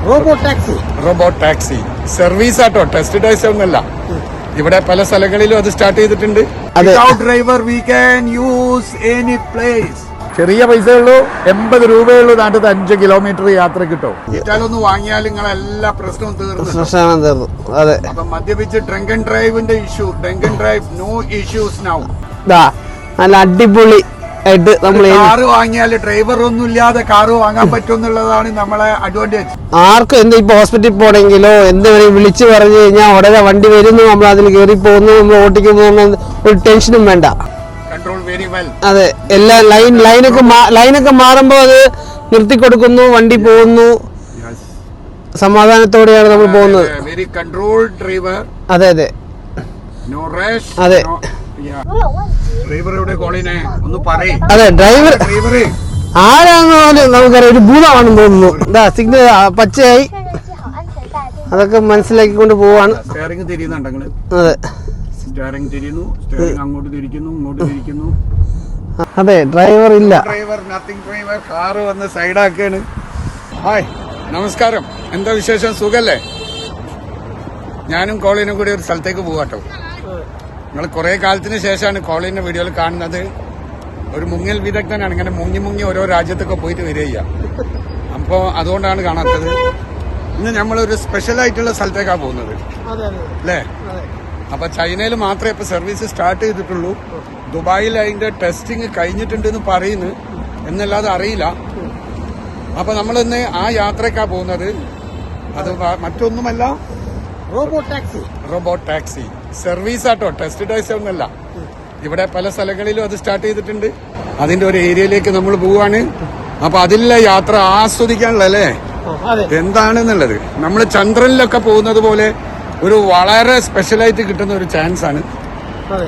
Robot taxi service ആട്ടോ, test drive ഒന്നല്ല. ഇവിടെ പല സ്ഥലങ്ങളിലും അത് സ്റ്റാർട്ട് ചെയ്തിട്ടുണ്ട്. Driver we can use any place. ചെറിയ പൈസയുള്ളൂ, 80 രൂപയുള്ളൂ. നാട്ടിൽ 5 കിലോമീറ്റർ യാത്ര കിട്ടും. ഇറ്റാലൊന്ന് വാങ്ങിയാൽ നിങ്ങൾ എല്ലാ പ്രശ്നവും തീർന്നു. അപ്പൊ മദ്യപിച്ച് ഡ്രങ്ക് ആൻഡ് ഡ്രൈവിന്റെ issue, drunk and drive no issues now. നല്ല അടിപൊളി ആയിട്ട് നമ്മൾ കാറ് വാങ്ങിയാൽ ഡ്രൈവർ ഒന്നും ഇല്ലാതെ കാറ് വാങ്ങാൻ പറ്റും എന്നുള്ളതാണ് നമ്മളെ അഡ്വാൻറ്റേജ്. ആർക്കും എന്ത് ഇപ്പൊ ഹോസ്പിറ്റലിൽ പോകണമെങ്കിലോ എന്ത് വിളിച്ചു പറഞ്ഞു കഴിഞ്ഞാൽ ഉടനെ വണ്ടി വരുന്നു, നമ്മൾ അതിൽ കയറി പോകുന്നു, നമ്മൾ ഓട്ടിക്കുന്നു, ഒരു ടെൻഷനും വേണ്ട. അതെ, എല്ലാ ലൈനൊക്കെ മാറുമ്പോ അത് നിർത്തിക്കൊടുക്കുന്നു, വണ്ടി പോകുന്നു, സമാധാനത്തോടെയാണ് നമ്മൾ പോകുന്നത്. Very control driver. അതെ അതെ അതെ അതെ. ഡ്രൈവർ ആരാന്ന് നമുക്കറിയാം, ഒരു ഭൂതമാണെന്ന് തോന്നുന്നു. എന്താ സിഗ്നൽ പച്ചയായി, അതൊക്കെ മനസ്സിലാക്കിക്കൊണ്ട് പോവാണ്. അതെ അങ്ങോട്ട് തിരിക്കുന്നു, ഇങ്ങോട്ട് തിരിക്കുന്നു. അതെ, ഡ്രൈവർ ഇല്ല. ഡ്രൈവർ കാറ് വന്ന് സൈഡാക്കാണ്. ഹായ്, നമസ്കാരം. എന്താ വിശേഷം? സുഖല്ലേ? ഞാനും കോളിനും കൂടി ഒരു സ്ഥലത്തേക്ക് പോവാട്ടോ. നിങ്ങൾ കുറെ കാലത്തിന് ശേഷമാണ് കോളിന്റെ വീഡിയോയിൽ കാണുന്നത്. ഒരു മുങ്ങൽ വിദഗ്ധനാണ്, ഇങ്ങനെ മുങ്ങി ഓരോ രാജ്യത്തൊക്കെ പോയിട്ട് വരിക. അപ്പോൾ അതുകൊണ്ടാണ് കാണാത്തത്. ഇന്ന് നമ്മളൊരു സ്പെഷ്യൽ ആയിട്ടുള്ള സ്ഥലത്തേക്കാണ് പോകുന്നത് അല്ലേ? അപ്പൊ ചൈനയിൽ മാത്രമേ ഇപ്പൊ സർവീസ് സ്റ്റാർട്ട് ചെയ്തിട്ടുള്ളൂ. ദുബായിൽ അതിന്റെ ടെസ്റ്റിംഗ് കഴിഞ്ഞിട്ടുണ്ടെന്ന് പറയുന്നു, എന്നല്ലാതെ അറിയില്ല. അപ്പൊ നമ്മളിന്ന് ആ യാത്രക്കാണ് പോകുന്നത്. അത് മറ്റൊന്നുമല്ല, റോബോട്ട് ടാക്സി സർവീസ് ആട്ടോ, ടെസ്റ്റ് ഡ്രൈവ് ഒന്നല്ല. ഇവിടെ പല സ്ഥലങ്ങളിലും അത് സ്റ്റാർട്ട് ചെയ്തിട്ടുണ്ട്. അതിന്റെ ഒരു ഏരിയയിലേക്ക് നമ്മൾ പോവാണ്. അപ്പൊ അതിലെ യാത്ര ആസ്വദിക്കാനുള്ളല്ലേ എന്താണെന്നുള്ളത്. നമ്മൾ ചന്ദ്രനിലൊക്കെ പോകുന്നത് പോലെ ഒരു വളരെ സ്പെഷ്യലായിട്ട് കിട്ടുന്ന ഒരു ചാൻസ് ആണ്.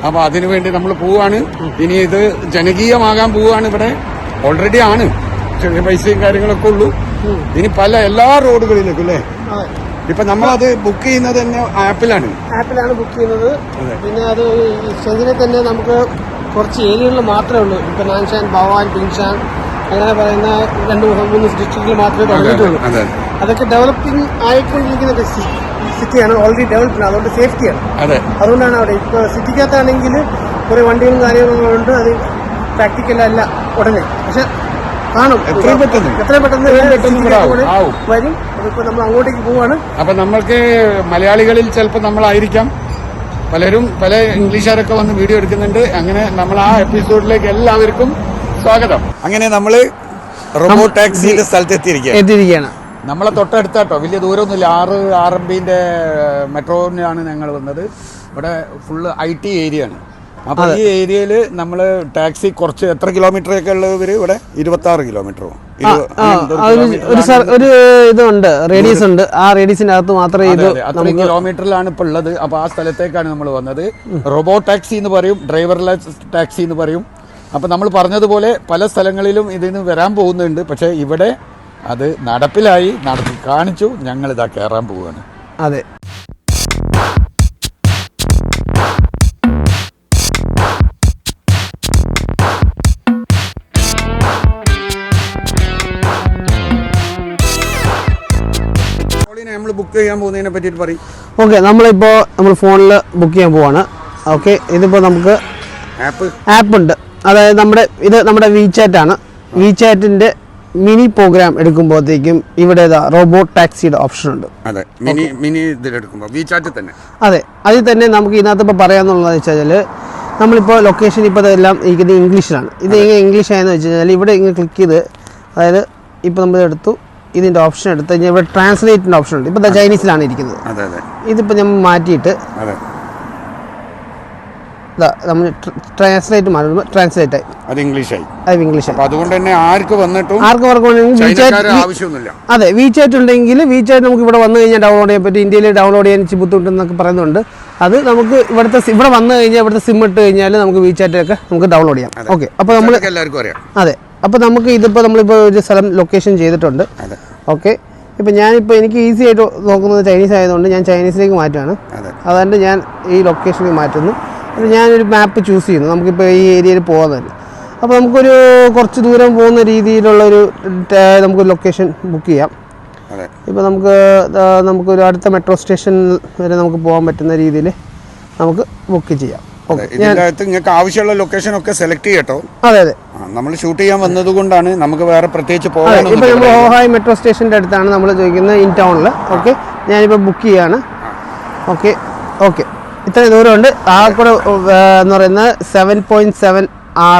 അപ്പൊ അതിനുവേണ്ടി നമ്മൾ പോവാണ്. ഇനി ഇത് ജനകീയമാകാൻ പോവാണ്. ഇവിടെ ഓൾറെഡി ആണ്, ചെറിയ പൈസയും കാര്യങ്ങളൊക്കെ ഉള്ളൂ. ഇനി എല്ലാ റോഡുകളിലേക്കും അല്ലേ? ഇപ്പൊ നമ്മളത് ബുക്ക് ചെയ്യുന്നത് തന്നെ ആപ്പിലാണ് ബുക്ക് ചെയ്യുന്നത്. പിന്നെ അത് ശരിനെ തന്നെ നമുക്ക് കുറച്ച് ഏരിയകളിൽ മാത്രമേ ഉള്ളൂ. ഇപ്പൊ നാൻഷാൻ, ഭവാൻ, പിൻഷാൻ അങ്ങനെ പറയുന്ന 2-3 ഡിസ്ട്രിക്റ്റിൽ മാത്രമേ തുടങ്ങിയിട്ടുള്ളൂ. അതൊക്കെ ഡെവലപ്പിംഗ് ആയിക്കൊണ്ടിരിക്കുന്ന സിറ്റിയാണ്, ഓൾറെഡി ഡെവലപ്ഡ്. അതുകൊണ്ട് സേഫ്റ്റിയാണ്. അതുകൊണ്ടാണ് അവിടെ ഇപ്പൊ സിറ്റിക്കകത്താണെങ്കിൽ കുറെ വണ്ടികളും കാര്യങ്ങളും ഉണ്ട്. അത് പ്രാക്ടിക്കൽ അല്ല ഉടനെ, പക്ഷെ കാണും എത്രയും പെട്ടെന്ന് വരും. അതിപ്പോ നമ്മൾ അങ്ങോട്ടേക്ക് പോവാണ്. അപ്പൊ നമ്മൾക്ക് മലയാളികളിൽ ചിലപ്പോൾ നമ്മളായിരിക്കാം, പലരും പല ഇംഗ്ലീഷുകാരൊക്കെ വന്ന് വീഡിയോ എടുക്കുന്നുണ്ട്. അങ്ങനെ നമ്മൾ ആ എപ്പിസോഡിലേക്ക് എല്ലാവർക്കും സ്വാഗതം. അങ്ങനെ നമ്മള് റോബോട്ട് ടാക്സിയുടെ സ്ഥലത്ത് എത്തിയിരിക്കുകയാണ്. നമ്മളെ തൊട്ടടുത്താട്ടോ, വലിയ ദൂരമൊന്നുമില്ല. 6 RMBന്റെ മെട്രോനാണ് ഞങ്ങൾ വന്നത്. ഇവിടെ ഫുള്ള് IT ഏരിയ ആണ്. അപ്പൊ ഈ ഏരിയയിൽ നമ്മള് ടാക്സി കുറച്ച് എത്ര കിലോമീറ്റർ ഒക്കെ ഉള്ളവര് ഇവിടെ 26 കിലോമീറ്ററോ ഒരു ഇതുണ്ട്, റേഡിയസ് ഉണ്ട്. ആ റേഡിയസിനകത്ത് മാത്രമേ ഇത് അത്രയും കിലോമീറ്ററിലാണ് ഇപ്പൊ ഉള്ളത്. അപ്പൊ ആ സ്ഥലത്തേക്കാണ് നമ്മൾ വന്നത്. റോബോട്ട് ടാക്സി എന്ന് പറയും, ഡ്രൈവർലെസ് ടാക്സി എന്ന് പറയും. അപ്പൊ നമ്മൾ പറഞ്ഞതുപോലെ പല സ്ഥലങ്ങളിലും ഇതിന് വരാൻ പോകുന്നുണ്ട്. പക്ഷെ ഇവിടെ അത് നടപ്പിലായി, നടത്തി കാണിച്ചു. ഞങ്ങൾ ഇതാ കയറാൻ പോവുകയാണ്. അതെ, നമ്മൾ ബുക്ക് ചെയ്യാൻ പോകുന്നതിനെ പറ്റിയിട്ട് പറയും. ഓക്കെ, നമ്മൾ ഫോണിൽ ബുക്ക് ചെയ്യാൻ പോവാണ്. ഓക്കെ, ഇതിപ്പോൾ നമുക്ക് ആപ്പ് ഉണ്ട്. അതായത് നമ്മുടെ വിചാറ്റ് ആണ്. വിചാറ്റിന്റെ മിനി പ്രോഗ്രാം എടുക്കുമ്പോഴത്തേക്കും ഇവിടെ റോബോട്ട് ടാക്സിയുടെ ഓപ്ഷൻ ഉണ്ട്. അതെ, അതെ, അതിൽ തന്നെ നമുക്ക് ഇതിനകത്ത് ഇപ്പോൾ പറയാന്നുള്ളത് വെച്ചാൽ നമ്മളിപ്പോൾ ലൊക്കേഷൻ ഇപ്പോൾ എല്ലാം ഇരിക്കുന്നത് ഇംഗ്ലീഷിലാണ്. ഇത് ഇംഗ്ലീഷ് ആയെന്ന് വെച്ച് കഴിഞ്ഞാൽ ഇവിടെ ഇങ്ങനെ ക്ലിക്ക് ചെയ്ത്, അതായത് ഇപ്പോൾ നമ്മൾ എടുത്തു, ഇതിൻ്റെ ഓപ്ഷൻ എടുത്ത് കഴിഞ്ഞാൽ ഇവിടെ ട്രാൻസ്ലേറ്റിൻ്റെ ഓപ്ഷൻ ഉണ്ട്. ഇപ്പോൾ ചൈനീസിലാണ് ഇരിക്കുന്നത്. ഇതിപ്പോൾ നമ്മൾ മാറ്റിയിട്ട് നമ്മൾ ട്രാൻസ്ലേറ്റ് മാറുമ്പോൾ ട്രാൻസ്ലേറ്റ് ആയി, അത് ഇംഗ്ലീഷായി. അതുകൊണ്ട് തന്നെ ആർക്കും ആവശ്യമൊന്നുമില്ല. അതെ, വിചാറ്റ് ഉണ്ടെങ്കിൽ വിചാറ്റ് നമുക്ക് ഇവിടെ വന്നു കഴിഞ്ഞാൽ ഡൗൺലോഡ് ചെയ്യാൻ പറ്റും. ഇന്ത്യയിൽ ഡൗൺലോഡ് ചെയ്യാൻ ഇച്ചിരി ബുദ്ധിമുട്ടെന്നൊക്കെ പറയുന്നുണ്ട്. അത് നമുക്ക് ഇവിടെ വന്നു കഴിഞ്ഞാൽ ഇവിടുത്തെ സിം ഇട്ട് കഴിഞ്ഞാൽ നമുക്ക് വിചാറ്റൊക്കെ നമുക്ക് ഡൗൺലോഡ് ചെയ്യാം. ഓക്കെ, അപ്പോൾ നമ്മൾ എല്ലാവർക്കും അറിയാം. അതെ, അപ്പോൾ നമുക്ക് നമ്മളിപ്പോൾ ഒരു സ്ഥലം ലൊക്കേഷൻ ചെയ്തിട്ടുണ്ട്. ഓക്കെ, ഇപ്പം എനിക്ക് ഈസി ആയിട്ട് നോക്കുന്നത് ചൈനീസ് ആയതുകൊണ്ട് ഞാൻ ചൈനീസിലേക്ക് മാറ്റുകയാണ്. അതുകൊണ്ട് ഞാൻ ഈ ലൊക്കേഷനിലേക്ക് മാറ്റുന്നു. അപ്പോൾ ഞാനൊരു മാപ്പ് ചൂസ് ചെയ്യുന്നു. നമുക്കിപ്പോൾ ഈ ഏരിയയിൽ പോകാൻ തന്നെ. അപ്പോൾ നമുക്കൊരു കുറച്ച് ദൂരം പോകുന്ന രീതിയിലുള്ളൊരു നമുക്കൊരു ലൊക്കേഷൻ ബുക്ക് ചെയ്യാം. അതെ. ഇപ്പോൾ നമുക്കൊരു അടുത്ത മെട്രോ സ്റ്റേഷൻ വരെ നമുക്ക് പോകാൻ പറ്റുന്ന രീതിയിൽ നമുക്ക് ബുക്ക് ചെയ്യാം. ഇതിൻ്റെ അകത്ത് നിങ്ങൾക്ക് ആവശ്യമുള്ള ലൊക്കേഷൻ ഒക്കെ സെലക്ട് ചെയ്യട്ടോ. അതെ അതെ, നമ്മൾ ഷൂട്ട് ചെയ്യാൻ വന്നത് കൊണ്ടാണ് നമുക്ക് വേറെ പ്രത്യേകിച്ച് ഇപ്പോൾ നമ്മൾ ഓഹായ് മെട്രോ സ്റ്റേഷൻ്റെ അടുത്താണ് നമ്മൾ ചോദിക്കുന്നത്, ഇൻ ടൗണിൽ. ഓക്കെ, ഞാനിപ്പോൾ ബുക്ക് ചെയ്യാണ്. ഓക്കെ ഓക്കെ, ഇത്രയും ദൂരമുണ്ട്. ആ കൂടെ എന്ന് പറയുന്നത് 7.7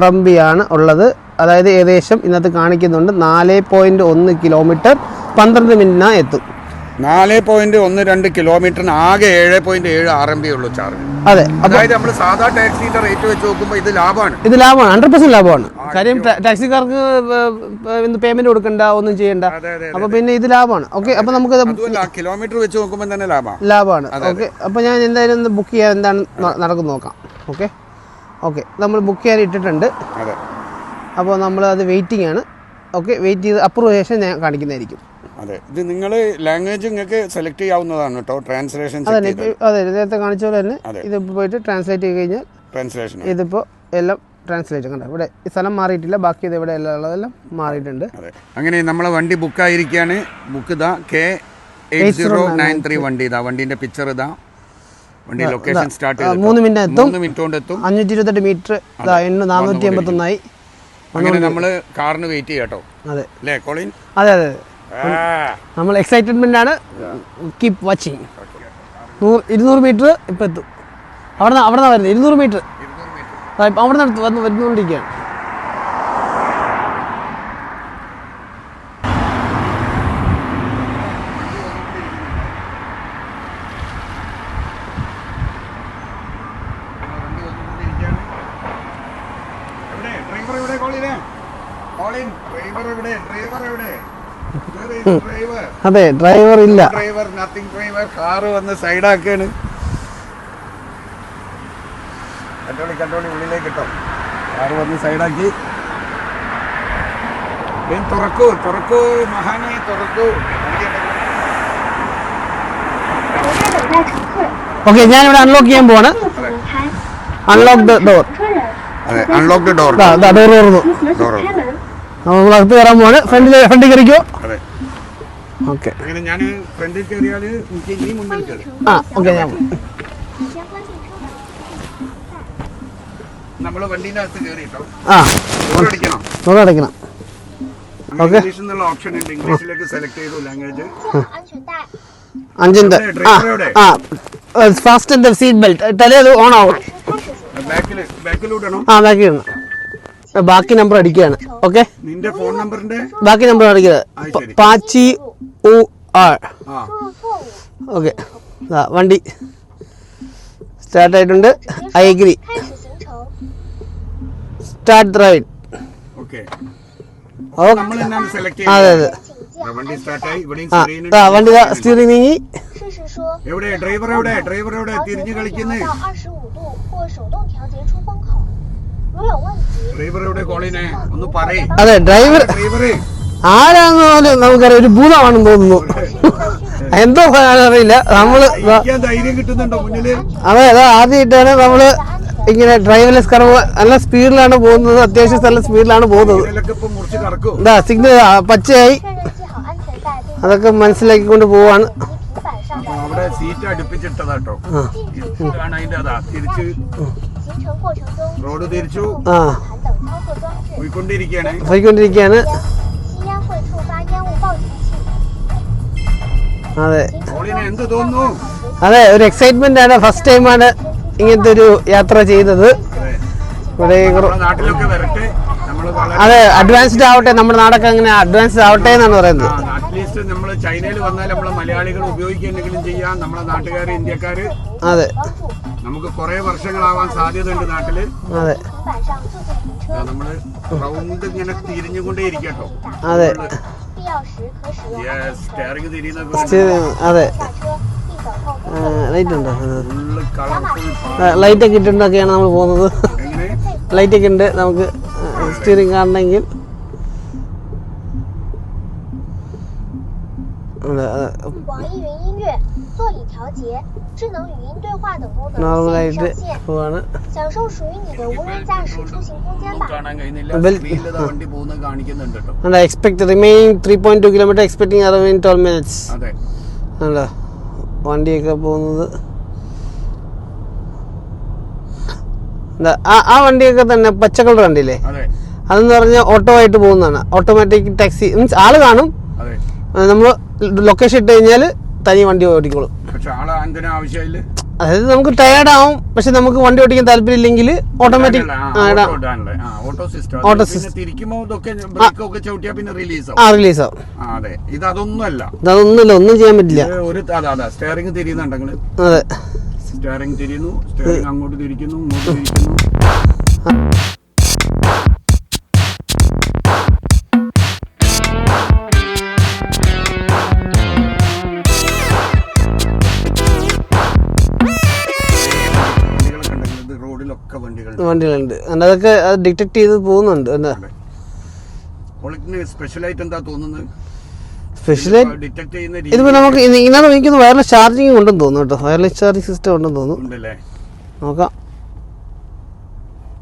RMB ആണ് ഉള്ളത്. അതായത് ഏകദേശം ഇന്നത്തെ കാണിക്കുന്നുണ്ട് 4.1 കിലോമീറ്റർ 12 മിനിറ്റിനാ എത്തും. 4.12 കിലോമീറ്ററിന് ആകെ 7.7 RMB ഉള്ളൂ ചാർജ്. അതെ, അതായത് നമ്മൾ സാധാ ടാക്സിയുടെ റേറ്റ് വെച്ച് നോക്കുമ്പോൾ ഇത് ലാഭമാണ്. 100% ലാഭമാണ്. കാര്യം ടാക്സിക്കാർക്ക് പേയ്മെന്റ് കൊടുക്കണ്ട, ഒന്നും ചെയ്യണ്ട. അപ്പൊ പിന്നെ ഇത് ലാഭമാണ്. ഓക്കെ, അപ്പൊ നമുക്ക് കിലോമീറ്റർ വെച്ച് നോക്കുമ്പോൾ തന്നെ ലാഭമാണ്. ഓക്കെ, അപ്പൊ ഞാൻ എന്തായാലും ഒന്ന് ബുക്ക് ചെയ്യാൻ എന്താണ് നടക്കുന്നു നോക്കാം. ഓക്കെ ഓക്കെ, നമ്മൾ ബുക്ക് ചെയ്യാൻ ഇട്ടിട്ടുണ്ട്. അപ്പോൾ നമ്മൾ അത് വെയിറ്റിംഗ് ആണ്. ഓക്കെ, വെയിറ്റ് ചെയ്ത് അപ്രൂവ് ശേഷം ഞാൻ കാണിക്കുന്നതായിരിക്കും. അതെ, ഇത് നിങ്ങൾ ലാംഗ്വേജ് നിങ്ങൾക്ക് സെലക്ട് ചെയ്യാവുന്നതാണ് കേട്ടോ. ട്രാൻസ്ലേഷൻ അതെ, നേരത്തെ കാണിച്ച പോലെ തന്നെ ഇത് പോയിട്ട് ട്രാൻസ്ലേറ്റ് ചെയ്ത് കഴിഞ്ഞാൽ ട്രാൻസ്ലേഷൻ ഇതിപ്പോൾ എല്ലാം ട്രാൻസ്ലേഷൻ കണ്ടോ. ഇവിടെ ഈ സ്ഥലം മാറിയിട്ടില്ല, ബാക്കി ഇത് ഇവിടെ എല്ലാം ഉള്ളതെല്ലാം മാറിയിട്ടുണ്ട്. അതെ, അങ്ങനെ നമ്മളെ വണ്ടി ബുക്കായിരിക്കുകയാണ്. ബുക്ക് ഇതാ K8093 വണ്ടി. ഇതാ വണ്ടീൻ്റെ പിക്ചർ. ഇതാ വണ്ടി ലൊക്കേഷൻ സ്റ്റാർട്ട് ചെയ്ത് 3 മിനിറ്റ് എത്തും. 3 മിനിറ്റ് കൊണ്ട് എത്തും. 528 മീറ്റർ 481 അങ്ങനെ നമ്മൾ കാറിന് വെയിറ്റ് ചെയ്യാട്ടോ. അതെ അല്ലേ കോളിൻ? അതെ അതെ, നമ്മൾ എക്സൈറ്റ്മെന്റ് ആണ്. Keep watching. 200 മീറ്റർ ഇപ്പം എത്തും. അവിടെ വരുന്നത് 200 മീറ്റർ അവിടെ നിന്ന് വരുന്നുകൊണ്ടിരിക്കുകയാണ്. അതെ, ഡ്രൈവർ ഇല്ല. കാറ് വന്ന് സൈഡാക്കാണ്. കണ്ടോളി ഉള്ളിലേക്ക് ഇട്ടോ. കാറ് വന്ന് സൈഡാക്കി. തുറക്കൂ മഹാനെ, തുറക്കൂ. ഓക്കെ, ഞാനിവിടെ അൺലോക്ക് ചെയ്യാൻ പോവാണ്. Unlock the door. Unlock the door. Door തുറന്നു. നമ്മൾ അകത്ത് കയറാൻ പോവാണ്. ഫ്രണ്ടിൽ കയറിക്കോ. ഓക്കെ, ഞാൻ ഫ്രണ്ടിൽ കയറിയാല് നീ മുന്നിൽ കയറി. ഓക്കെ, ഞാൻ നമ്മള് വണ്ടീന്റെ അകത്ത് കയറിട്ടോ. അടയ്ക്കണം. ഇംഗ്ലീഷ് എന്നുള്ള ഓപ്ഷൻ ഉണ്ട്. ഇംഗ്ലീഷിലേക്ക് സെലക്ട് ചെയ്തു language. 5 fast the seat belt ഇട്ടാലേ അത് ഓൺ ആവും. ബാക്കിലൂടണം. ബാക്കിയിടണം. ബാക്കി നമ്പർ അടിക്കുകയാണ്. ഓക്കെ, നിന്റെ ഫോൺ നമ്പറിന്റെ ബാക്കി നമ്പർ അടിക്കുന്നത് പാച്ചി UR. ഓക്കെ, വണ്ടി സ്റ്റാർട്ട് ആയിട്ടുണ്ട്. I agree. Start the ride. അതെ അതെ, വണ്ടി സ്റ്റിയറിംഗ് നീങ്ങി. ഡ്രൈവർ എവിടെ തിരിഞ്ഞു കളിക്കുന്നത്? അതെ, ഡ്രൈവർ ആരാന്ന് പോലും നമുക്കറിയാം. ഒരു ഭൂതമാണെന്ന് തോന്നുന്നു. എന്തോ അറിയില്ല. ധൈര്യം കിട്ടുന്നുണ്ടോ മുന്നില്? അതെ, ആദ്യമായിട്ടാണ് നമ്മള് ഇങ്ങനെ ഡ്രൈവർലെസ് കർവ്. നല്ല സ്പീഡിലാണ് പോകുന്നത്. അത്യാവശ്യം നല്ല സ്പീഡിലാണ് പോകുന്നത്. സിഗ്നൽ പച്ചയായി. അതൊക്കെ മനസ്സിലാക്കിക്കൊണ്ട് പോവാണ്. സീറ്റ് അടുപ്പിച്ചിട്ടതാട്ടോ. റോഡ് തിരിച്ചു പോയിക്കൊണ്ടിരിക്കുകയാണ്. അതെ എന്ത് തോന്നുന്നു? അതെ, ഒരു എക്സൈറ്റ്മെന്റ് ആണ്. ഫസ്റ്റ് ടൈമാണ് ഇങ്ങനത്തെ ഒരു യാത്ര ചെയ്തത്. നാട്ടിലൊക്കെ വരട്ടെ. അതെ, അഡ്വാൻസ്ഡ് ആവട്ടെ. നമ്മുടെ നാടൊക്കെ അങ്ങനെ അഡ്വാൻസ്ഡ് ആവട്ടെ എന്നാണ് പറയുന്നത്. അറ്റ്ലീസ്റ്റ് നമ്മൾ ചൈനയിൽ വന്നാൽ നമ്മളെ മലയാളികൾ ഉപയോഗിക്കുന്നെങ്കിലും ചെയ്യാം. നമ്മളെ നാട്ടുകാര്, ഇന്ത്യക്കാര്. അതെ, നമുക്ക് കുറെ വർഷങ്ങളാവാൻ സാധ്യതയുണ്ട് നാട്ടില്. അതെ, നമ്മള് റൗണ്ട് ഇങ്ങനെ തിരിഞ്ഞുകൊണ്ടേ ഇരിക്കട്ടോ. അതെ, സ്റ്റിയറിംഗ് തിരിയുന്ന. അതെ, ലൈറ്റ് ഉണ്ടോ? ലൈറ്റ് ഒക്കെ ഇട്ടുണ്ടൊക്കെയാണ് നമ്മൾ പോകുന്നത്. ലൈറ്റ് ഒക്കെ ഉണ്ട്. നമുക്ക് സ്റ്റിയറിംഗ് കാണണമെങ്കിൽ 网易云音乐、座椅调节、智能语音对话等功能നോർമലായിട്ട്现已上线， പോവാണ്. 享受属于你的无人驾驶出行空间吧。 കാണാൻ കഴിയുന്നില്ല Well- സ്ക്രീനിൽ വണ്ടി പോകുന്നത് കാണിക്കുന്നുണ്ട് കേട്ടോ. And I expect remaining 3.2 kilometer expecting around 12 minutes. അതെ അല്ല വണ്ടിയൊക്കെ പോകുന്നത് ആ വണ്ടിയൊക്കെ തന്നെ പച്ച കളർ വണ്ടിയില്ലേ, അതെ അതെന്ന് പറഞ്ഞാൽ ഓട്ടോ ആയിട്ട് പോകുന്നതാണ്. ഓട്ടോമാറ്റിക് ടാക്സി മീൻസ് ആള് കാണും, അതെ. നമ്മൾ ലൊക്കേഷൻ ഇട്ട് കഴിഞ്ഞാൽ തനി വണ്ടി ഓടിക്കോളും. പക്ഷെ ആളെ എന്തിനാ ആവശ്യമില്ല. അതായത് നമുക്ക് ടയേർഡ് ആവും, പക്ഷെ നമുക്ക് വണ്ടി ഓടിക്കാൻ താല്പര്യം ഇല്ലെങ്കിൽ ഓട്ടോമാറ്റിക് ഓട്ടോ സിസ്റ്റം. Auto പിന്നെ തിരിക്കുമ്പോ ഇതൊക്കെ ബ്രേക്ക് ഒക്കെ ചവിട്ടിയാ പിന്നെ റിലീസ് ആവും. റിലീസ് ആവും. അതെ ഇത് അതൊന്നുമല്ല. അതൊന്നുമില്ല, ഒന്നും ചെയ്യാൻ പറ്റില്ല. ഒരു അതാ സ്റ്റിയറിംഗ് തിരിയുന്നുണ്ടെങ്കിൽ അതെ സ്റ്റിയറിംഗ് തിരിയുന്നു, സ്റ്റിയറിംഗ് അങ്ങോട്ട് തിരിക്കുന്നു, ഇങ്ങോട്ട് തിരിക്കുന്നു. വണ്ടികളൊക്കെ ഉണ്ടെങ്കിൽ ഇത് റോഡിലൊക്കെ വണ്ടികളുണ്ട്. അതൊക്കെ അത് ഡിറ്റക്ട് ചെയ്ത് പോകുന്നുണ്ട്. എന്താ സ്പെഷ്യലായിട്ട് എന്താ തോന്നുന്നത്? സ്പെഷ്യലായിട്ട് ഡിറ്റക്ട് ചെയ്യുന്ന ഇതിപ്പോ നമുക്ക് ഇതിനകത്ത് എനിക്കൊന്ന് വയർലെസ് ചാർജിങ് ഉണ്ടെന്ന് തോന്നുന്നു കേട്ടോ. വയർലെസ് ചാർജിങ് സിസ്റ്റം ഉണ്ടെന്ന് തോന്നുന്നു. ഉണ്ടല്ലേ. നോക്കാം.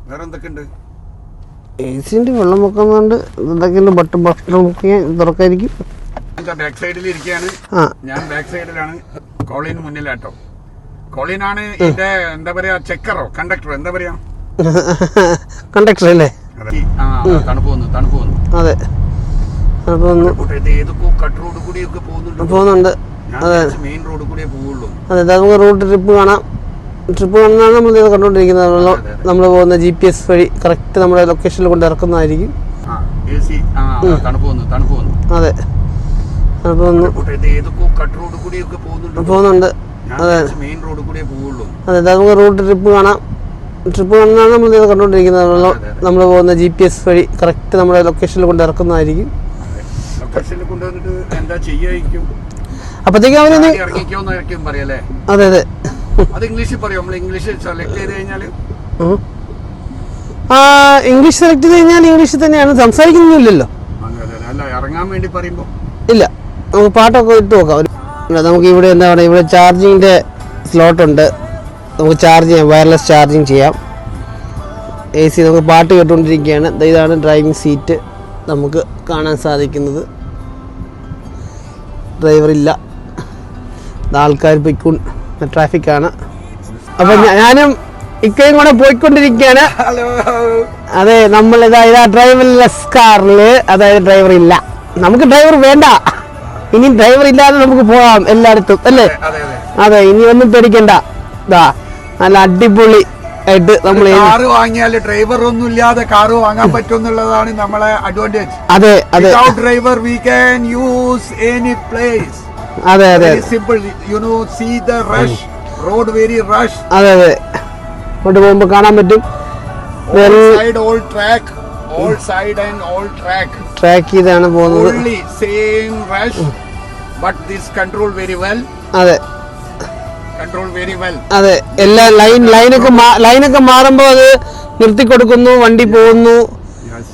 വേറെ എന്തൊക്കെയുണ്ട്? ഏസിന്റെ വെള്ളം വെക്കുന്നുണ്ട്. എന്തൊക്കെയുണ്ട്? ബട്ടൺ തുറക്കായിരിക്കും. ബാക്ക് സൈഡിൽ ഇരിക്കുകയാണ്. ഞാൻ ബാക്ക് സൈഡിലാണ്, കോളിന് മുന്നിലാട്ടോ. കോളിനാണ് എന്റെ എന്താ പറയാ ചെക്കറോ കണ്ടക്ടറോ എന്താ പറയാ കണ്ടക്ടർ അല്ലേ? തണുപ്പ് വന്നു. അതെ ഏതൊക്കെ കട്ട് റോഡ് കൂടിയൊക്കെ പോകുന്നുണ്ട്. അതെ മെയിൻ റോഡ് കൂടിയേ പോവുള്ളൂ. അതെ നമുക്ക് റൂട്ട് ട്രിപ്പ് കാണാം. ട്രിപ്പ് കാണാനാണ് നമ്മൾ ഇത് കണ്ടുകൊണ്ടിരിക്കുന്നത്. നമ്മൾ പോകുന്ന GPS വഴി കറക്റ്റ് നമ്മുടെ ലൊക്കേഷനിൽ കൊണ്ട് ഇറക്കുന്നതായിരിക്കും. തണുപ്പ് വന്നു. അതെ തണുപ്പ് വന്നു ഏതൊക്കെ കട്ട് റോഡ് കൂടിയൊക്കെ പോകുന്നുണ്ട്. അതെ മെയിൻ റോഡ് കൂടിയേ പോവുള്ളൂ. അതെ നമുക്ക് റൂട്ട് ട്രിപ്പ് കാണാം. ട്രിപ്പ് കാണാനാണ് നമ്മൾ ഇത് കണ്ടുകൊണ്ടിരിക്കുന്നത്. നമ്മൾ പോകുന്ന GPS വഴി കറക്റ്റ് നമ്മുടെ ലൊക്കേഷനിൽ കൊണ്ട് ഇറക്കുന്നതായിരിക്കും. ലൊക്കേഷനിൽ കൊണ്ടുവന്നിട്ട് എന്താ ചെയ്യായിരിക്കും? അപ്പത്തേക്കും അവന് ഇറങ്ങിക്കോന്നായിരിക്കും പറയല്ലേ? അതെ അതെ അത് ഇംഗ്ലീഷിൽ പറയും. നമ്മൾ ഇംഗ്ലീഷ് സെലക്ട് ചെയ്ത് കഴിഞ്ഞാല് ഇംഗ്ലീഷ് സെലക്ട് ചെയ്ത് കഴിഞ്ഞാൽ ഇംഗ്ലീഷിൽ തന്നെയാണ്. സംസാരിക്കുന്നില്ലല്ലോ. അല്ല ഇറങ്ങാൻ വേണ്ടി പറയുമ്പോ ഇല്ല, നമുക്ക് പാട്ടൊക്കെ ഇട്ട് നോക്കാം. നമുക്ക് ഇവിടെ എന്താ പറയുക, ഇവിടെ ചാർജിങ്ങിന്റെ സ്ലോട്ട് ഉണ്ട്. നമുക്ക് ചാർജ് ചെയ്യാം, വയർലെസ് ചാർജിങ് ചെയ്യാം. AC നമുക്ക് പാട്ട് കേട്ടുകൊണ്ടിരിക്കുകയാണ്. ഇതാണ് ഡ്രൈവിംഗ് സീറ്റ് നമുക്ക് കാണാൻ സാധിക്കുന്നത്. ഡ്രൈവറില്ല, ആൾക്കാർ പോയിക്കൊണ്ട് ട്രാഫിക്കാണ്. അപ്പം ഞാനും ഇക്കയും കൂടെ പോയിക്കൊണ്ടിരിക്കുകയാണ്. അതെ നമ്മൾ ഇതാ ഡ്രൈവർലെസ് കാറിൽ, അതായത് ഡ്രൈവർ ഇല്ല. നമുക്ക് ഡ്രൈവർ വേണ്ട, ഇനി ഡ്രൈവർ ഇല്ലാതെ നമുക്ക് പോകാം എല്ലായിടത്തും അല്ലേ? അതെ ഇനി ഒന്നും പേടിക്കണ്ട. ഇതാ നല്ല അടിപൊളി ആയിട്ട് നമ്മൾ കാറ് വാങ്ങിയാല് ഡ്രൈവർ ഒന്നും ഇല്ലാതെ കാറ് വാങ്ങാൻ പറ്റുമെന്നുള്ളതാണ് നമ്മളെ അഡ്വാൻറ്റേജ്. അതെ അതെ driver we can use any place. അതെ അതെ simple. You know see the rush road, very rush. അതെ അതെ ഇങ്ങോട്ട് പോകുമ്പോൾ കാണാൻ പറ്റും. All track, all side and all track. Track ചെയ്താണ് പോകുന്നത്. Only same rush, but this control very well. അതെ Control very well. അതെ എല്ലാ ലൈനൊക്കെ മാറുമ്പോൾ അത് നിർത്തിക്കൊടുക്കുന്നു, വണ്ടി പോകുന്നു. Yes.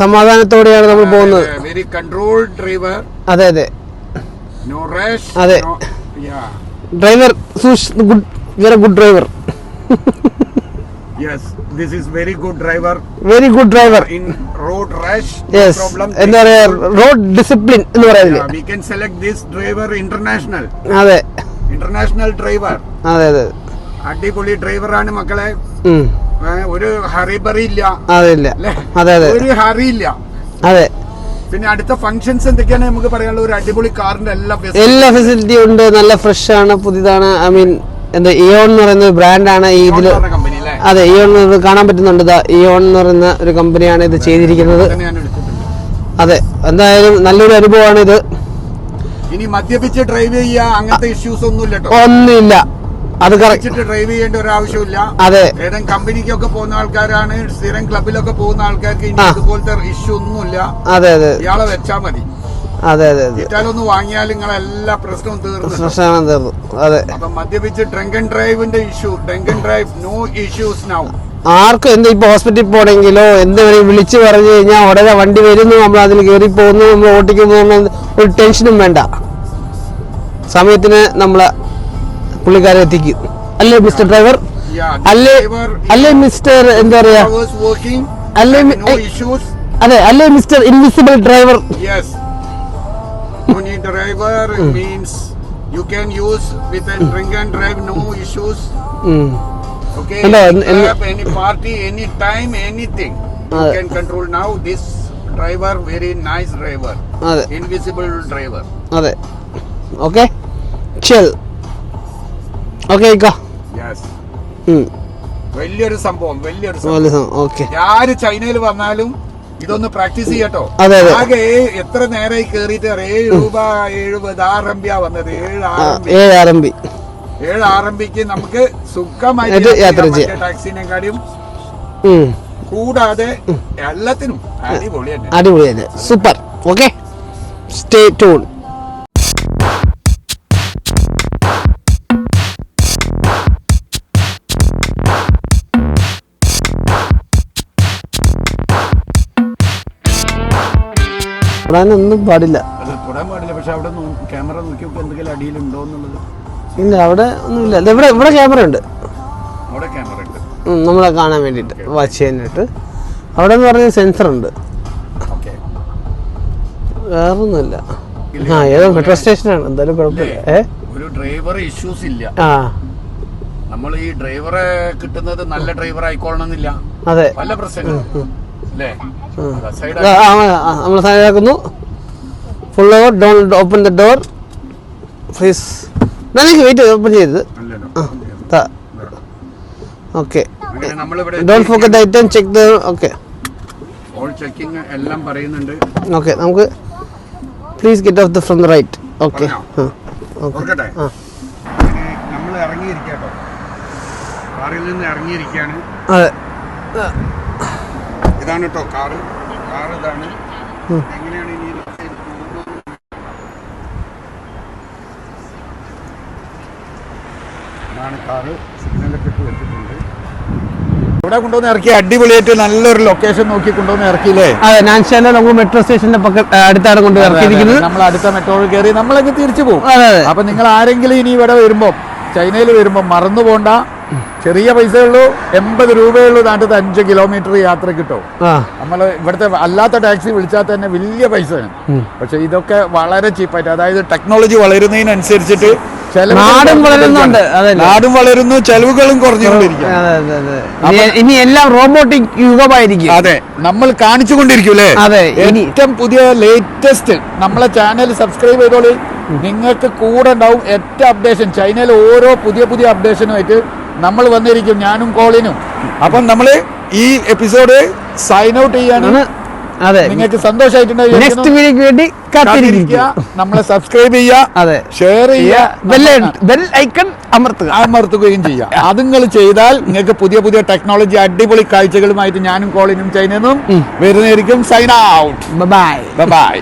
സമാധാനത്തോടെയാണ് നമ്മൾ പോകുന്നത്. Very controlled driver. അതെ അതെ No rush. അതെ. No, yeah. Driver very good driver. Yes, this is very good driver. Very good driver In road rush, yes. problem. എന്താ പറയാ, റോഡ് ഡിസിപ്ലിൻ എന്ന് പറയുന്നത്. We can select this driver international. അതെ International driver. അതെ അതെ അടിപൊളി ഡ്രൈവറാണ് മക്കളെ. ഉം. ഒരു ഹറിബറി ഇല്ല. അതെ ഇല്ല. അതെ അതെ ഒരു ഹറി ഇല്ല. അതെ പിന്നെ അടുത്ത ഫംഗ്ഷൻസ് എന്തൊക്കെയാണ് നമുക്ക് പറയാനുള്ള? ഒരു അടിപൊളി കാറിന്റെ എല്ലാ ഫെസിലിറ്റിയും ഉണ്ട്. നല്ല ഫ്രഷ് ആണ്, പുതിയതാണ്. ഐ മീൻ എന്താ ഇയോൺ എന്ന് പറയുന്ന ഒരു ബ്രാൻഡാണ് ഈ ഇതില്. കമ്പനി അല്ലേ? അതെ ഇയോൺ കാണാൻ പറ്റുന്നുണ്ട്. ഇയോൺ എന്ന് പറയുന്ന ഒരു കമ്പനിയാണ് ഇത് ചെയ്തിരിക്കുന്നത്. അതെ എന്തായാലും നല്ലൊരു അനുഭവമാണ് ഇത്. ഇനി മദ്യപിച്ച് ഡ്രൈവ് ചെയ്യുക അങ്ങനത്തെ ഇഷ്യൂസ് ഒന്നുമില്ല. ഒന്നുമില്ല. അത് ഡ്രൈവ് ചെയ്യേണ്ട ഒരു ആവശ്യമില്ല. അതെ ഏതെങ്കിലും കമ്പനിക്കൊക്കെ പോകുന്ന ആൾക്കാരാണ്, സ്ഥിരം ക്ലബിലൊക്കെ പോകുന്ന ആൾക്കാർക്ക് ഇനി ഇതുപോലത്തെ ഇഷ്യൂ ഒന്നുമില്ല. അതെ അതെ ഇയാളെ വെച്ചാൽ മതി. അതെ അതെ അതെ ഇറ്റാലൊന്ന് വാങ്ങിയാൽ നിങ്ങളെല്ലാ പ്രശ്നവും തീർന്നു. അതെ അപ്പൊ മദ്യപിച്ച് ഡ്രങ്ക് ആൻഡ് ഡ്രൈവിന്റെ issue, drunk and drive no issues now. ആർക്കും എന്ത് ഇപ്പൊ ഹോസ്പിറ്റലിൽ പോകണമെങ്കിലോ എന്തെങ്കിലും വിളിച്ചു പറഞ്ഞു കഴിഞ്ഞാൽ ഉടനെ വണ്ടി വരുന്നു, നമ്മൾ അതിൽ കയറി പോകുന്നു, നമ്മൾ ഓട്ടിക്കുന്നു, ഒരു ടെൻഷനും വേണ്ട. സമയത്തിന് നമ്മളെ പുള്ളിക്കാരെ എത്തിക്കും അല്ലേ മിസ്റ്റർ ഡ്രൈവർ? Yeah, അല്ലേ അല്ലേ മിസ്റ്റർ എന്താ പറയാ was working. അല്ലേ No issues. അതെ അല്ലേ mister invisible driver? Yes. Only driver means you can use with a drink and drive, no issues. Okay. Hello, Any club, any party, any time, anything. You can control now. This driver, very nice driver. അതെ Invisible driver. അതെ okay ചിൽ okay ഇക്ക Yes. വലിയൊരു സംഭവം, വലിയൊരു സംഭവം. വലിയ okay ആര് ചൈനയിൽ വന്നാലും ഇതൊന്ന് പ്രാക്ടീസ് ചെയ്യട്ടോ. അതെ, അതെ. ആകെ എത്ര നേരമായി കേറിയിട്ട് $7.70 RMB വന്നത്. 7 RMB 7 RMB നമുക്ക് സുഖമായിട്ട് ഇത് യാത്ര ചെയ്യാം. ടാക്സിനെക്കാളും കൂടാതെ എല്ലാത്തിനും അടിപൊളി തന്നെ. അടിപൊളി തന്നെ സൂപ്പർ ഓക്കെ സ്റ്റേ ട്യൂൺ. തൊടാനൊന്നും പാടില്ല. അത് തൊടാൻ പാടില്ല. പക്ഷെ അവിടെ ക്യാമറ നോക്കി എന്തെങ്കിലും അടിയിലുണ്ടോ എന്നുള്ളത്. ഇല്ല അവിടെ ഒന്നുമില്ല. ഇവിടെ ഇവിടെ ക്യാമറ ഉണ്ട്. അവിടെ ക്യാമറ ഉണ്ട് നമ്മളെ കാണാൻ വേണ്ടിയിട്ട് വാച്ച് ചെയ്യാനായിട്ട്. അവിടെ എന്ന് പറഞ്ഞ സെൻസർ ഉണ്ട്. ഓക്കെ. വേറൊന്നുമില്ല. ആ ഏതോ മെട്രോ സ്റ്റേഷനാണ്. എന്തായാലും കുഴപ്പമില്ല. ഒരു ഡ്രൈവർ ഇഷ്യൂസ് ഇല്ല. ആ നമ്മൾ ഈ ഡ്രൈവറെ കിട്ടുന്നത് നല്ല ഡ്രൈവർ ആയിക്കോളണമെന്നില്ല. അതെ പല പ്രശ്നങ്ങളും അല്ലേ. നമ്മൾ സൈഡാക്കുന്നു. Full over don't open the door please. എനിക്ക് വെയിറ്റ് ഓപ്പൺ ചെയ്തത്. Okay don't forget the item check the. Okay all checking എല്ലാം പറയുന്നുണ്ട്. ഓക്കെ നമുക്ക് please get off the from the right. Okay ഓർക്കട്ടെ. നമ്മൾ ഇറങ്ങിയിരിക്കട്ടോ. കാറിൽ നിന്ന് ഇറങ്ങിയിരിക്കുകയാണ്. അതെ ഇതാണ് കേട്ടോ കാറ് ഇതാണ്. എങ്ങനെയാണ് ഇനി ഇതാണ് കാറ്. സിഗ്നലൊക്കെ ഇട്ട് വെച്ചിട്ടുണ്ട്. ഇവിടെ കൊണ്ടുവന്ന് ഇറക്കി അടിപൊളിയായിട്ട് നല്ലൊരു ലൊക്കേഷൻ നോക്കി കൊണ്ടുവന്ന് ഇറക്കിയില്ലേ. അതെ നാൻഷാനെ നമുക്ക് മെട്രോ സ്റ്റേഷന്റെ അടുത്താണ് കൊണ്ട് ഇറക്കിയിരിക്കുന്നത്. നമ്മൾ അടുത്ത മെട്രോയിൽ കയറി നമ്മളങ്ങ് തിരിച്ചു പോകും. അതെ അപ്പൊ നിങ്ങൾ ആരെങ്കിലും ഇനി ഇവിടെ വരുമ്പോ ചൈനയിൽ വരുമ്പോ മറന്നു പോണ്ട. ചെറിയ പൈസയുള്ളൂ. 80 രൂപയുള്ളൂ. നാട്ടിൽ 5 കിലോമീറ്റർ യാത്ര കിട്ടും. നമ്മൾ ഇവിടുത്തെ അല്ലാത്ത ടാക്സി വിളിച്ചാൽ തന്നെ വലിയ പൈസയാണ്. പക്ഷെ ഇതൊക്കെ വളരെ ചീപ്പായിട്ട്, അതായത് ടെക്നോളജി വളരുന്നതിനനുസരിച്ചിട്ട് നാടും വളരുന്നുണ്ട്. നാടും വളരുന്നു, ചെലവുകളും കുറഞ്ഞുകൊണ്ടിരിക്കും. ഇനി എല്ലാം റോബോട്ടിക് യുഗമായിരിക്കും. അതെ നമ്മൾ കാണിച്ചുകൊണ്ടിരിക്കൂലേ. ഏറ്റവും പുതിയ ലേറ്റസ്റ്റ് നമ്മളെ ചാനൽ സബ്സ്ക്രൈബ് ചെയ്തോളൂ. നിങ്ങൾക്ക് കൂടെ ഉണ്ടാവും ഏറ്റവും അപ്ഡേഷൻ. ചൈനയിൽ ഓരോ പുതിയ അപ്ഡേഷനുമായിട്ട് നമ്മൾ വന്നിരിക്കും, ഞാനും കോളിനും. അപ്പം നമ്മള് ഈ എപ്പിസോഡ് സൈൻ ഔട്ട് ചെയ്യാണ്. അതെ നിങ്ങൾക്ക് സന്തോഷമായിട്ടുണ്ടാവും. നെക്സ്റ്റ് വീഡിയോക്ക് വേണ്ടി കാത്തിരിക്കുക. നമ്മളെ സബ്സ്ക്രൈബ് ചെയ്യുക, അതെ ഷെയർ ചെയ്യുക, ബെൽ ഐക്കൺ അമർത്തുകയും ചെയ്യുക. അത് നിങ്ങൾ ചെയ്താൽ നിങ്ങൾക്ക് പുതിയ ടെക്നോളജി അടിപൊളി കാഴ്ചകളുമായിട്ട് ഞാനും കോളിനും ചൈനന്നും വരുന്നതായിരിക്കും. Sign out. Bye by.